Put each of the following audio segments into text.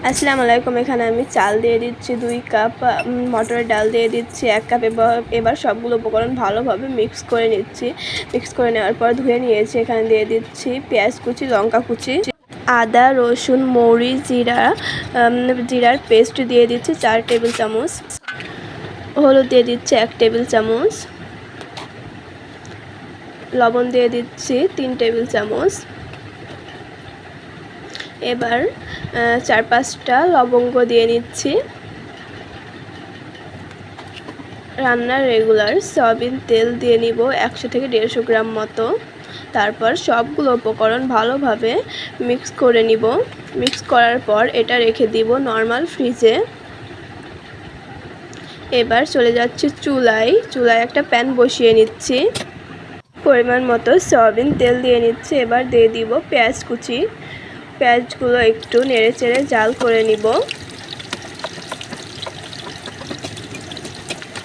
আসসালামু আলাইকুম। এখানে আমি চাল দিয়ে দিচ্ছি 2 কাপ, মটরের ডাল দিয়ে দিচ্ছি 1 কাপ। এবার সবগুলো উপকরণ ভালোভাবে মিক্স করে নিচ্ছি। মিক্স করে নেওয়ার পর ধুয়ে নিয়েছি। এখানে দিয়ে দিচ্ছি পেঁয়াজ কুচি, লঙ্কা কুচি, আদা, রসুন, মরিচ, জিরার পেস্ট দিয়ে দিচ্ছি 4 টেবিল চামচ, হলুদ দিয়ে দিচ্ছি 1 টেবিল চামচ, লবণ দিয়ে দিচ্ছি 3 টেবিল চামচ। এবার 4-5টা লবঙ্গ দিয়ে নিচ্ছি। রান্নার রেগুলার সয়াবিন তেল দিয়ে নিব 100 থেকে 150 গ্রাম মতো। তারপর সবগুলো উপকরণ ভালোভাবে মিক্স করে নিব। মিক্স করার পর এটা রেখে দিব নর্মাল ফ্রিজে। এবার চলে যাচ্ছি চুলায় একটা প্যান বসিয়ে নিচ্ছি। পরিমাণ মতো সয়াবিন তেল দিয়ে নিচ্ছি। এবার দিয়ে দিব পেঁয়াজ কুচি। পেঁয়াজগুলো একটু নেড়েচেড়ে জাল করে নিব।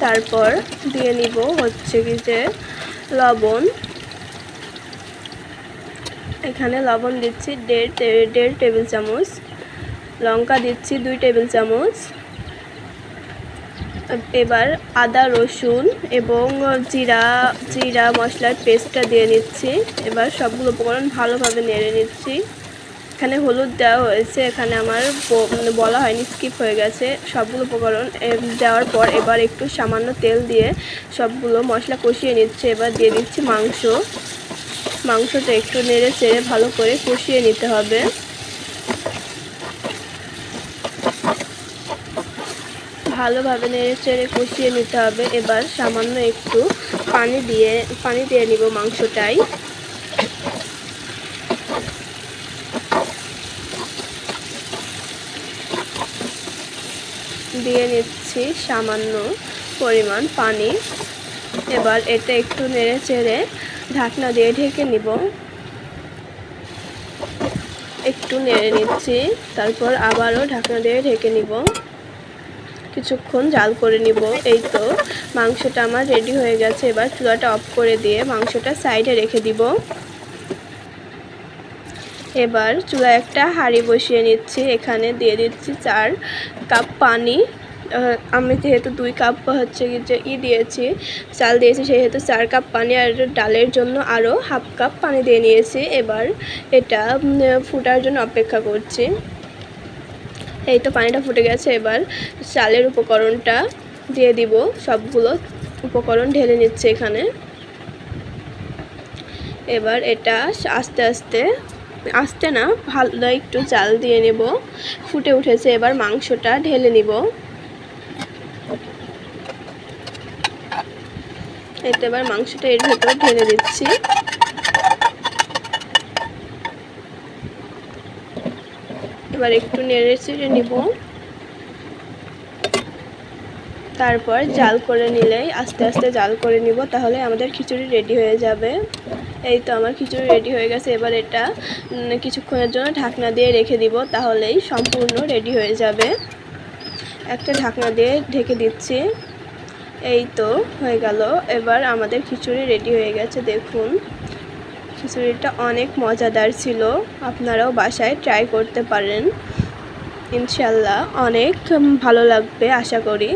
তারপর দিয়ে নিব হচ্ছে কি যে লবণ। এখানে লবণ দিচ্ছি 1.5 টেবিল চামচ, লঙ্কা দিচ্ছি 2 টেবিল চামচ। এবার আদা, রসুন এবং জিরা মশলার পেস্টটা দিয়ে নিচ্ছি। এবার সবগুলো উপকরণ ভালোভাবে নেড়ে নিচ্ছি। এখানে হলুদ দেওয়া হয়েছে, এখানে আমার বলা হয়নি, স্কিপ হয়ে গেছে। সবগুলো উপকরণ দেওয়ার পর এবার একটু সামান্য তেল দিয়ে সবগুলো মশলা কষিয়ে নিচ্ছে। এবার দিয়ে দিচ্ছি মাংসটা একটু নেড়ে চেড়ে ভালো করে কষিয়ে নিতে হবে। ভালোভাবে নেড়ে চেড়ে কষিয়ে নিতে হবে। এবার সামান্য একটু পানি দিয়ে নিব মাংসটাই। দিয়ে নিচ্ছি সামান্য পরিমাণ পানি। এবার এটা একটু নেড়ে চেড়ে ঢাকনা দিয়ে ঢেকে নিব। একটু নেড়ে নিচ্ছি, তারপর আবারও ঢাকনা দিয়ে ঢেকে নিব। কিছুক্ষণ জাল করে নিব। এই তো মাংসটা আমার রেডি হয়ে গেছে। এবার চুলাটা অফ করে দিয়ে মাংসটা সাইডে রেখে দিব। এবার চুলায় একটা হাঁড়ি বসিয়ে নিচ্ছি। এখানে দিয়ে দিচ্ছি 4 কাপ পানি। আমি যেহেতু 2 কাপ হচ্ছে যে দিয়েছি, চাল দিয়েছি, সেহেতু 4 কাপ পানি, আর ডালের জন্য আরও হাফ কাপ পানি দিয়ে নিয়েছি। এবার এটা ফুটার জন্য অপেক্ষা করছি। এই তো পানিটা ফুটে গেছে। এবার চালের উপকরণটা দিয়ে দিব। সবগুলো উপকরণ ঢেলে নিচ্ছে এখানে। এবার এটা আস্তে না, ভালো একটু জাল দিয়ে নেব। ফুটে উঠেছে, এবার মাংসটা ঢেলে নিব। এতে এবার মাংসটা এর ভেতর ঢেলে দিচ্ছি। এবার একটু নেড়ে চেড়ে নিব। তারপর জাল করে নিলেই আস্তে আস্তে জাল করে নিব, তাহলে আমাদের খিচুড়ি রেডি হয়ে যাবে। এই তো আমার খিচুড়ি রেডি হয়ে গেছে। এবার এটা কিছুক্ষণের জন্য ঢাকনা দিয়ে রেখে দিব, তাহলেই সম্পূর্ণ রেডি হয়ে যাবে। একটা ঢাকনা দিয়ে ঢেকে দিচ্ছি। এই তো হয়ে গেল। এবার আমাদের খিচুড়ি রেডি হয়ে গেছে। দেখুন, খিচুড়িটা অনেক মজাদার ছিল। আপনারাও বাসায় ট্রাই করতে পারেন, ইনশাল্লাহ অনেক ভালো লাগবে আশা করি।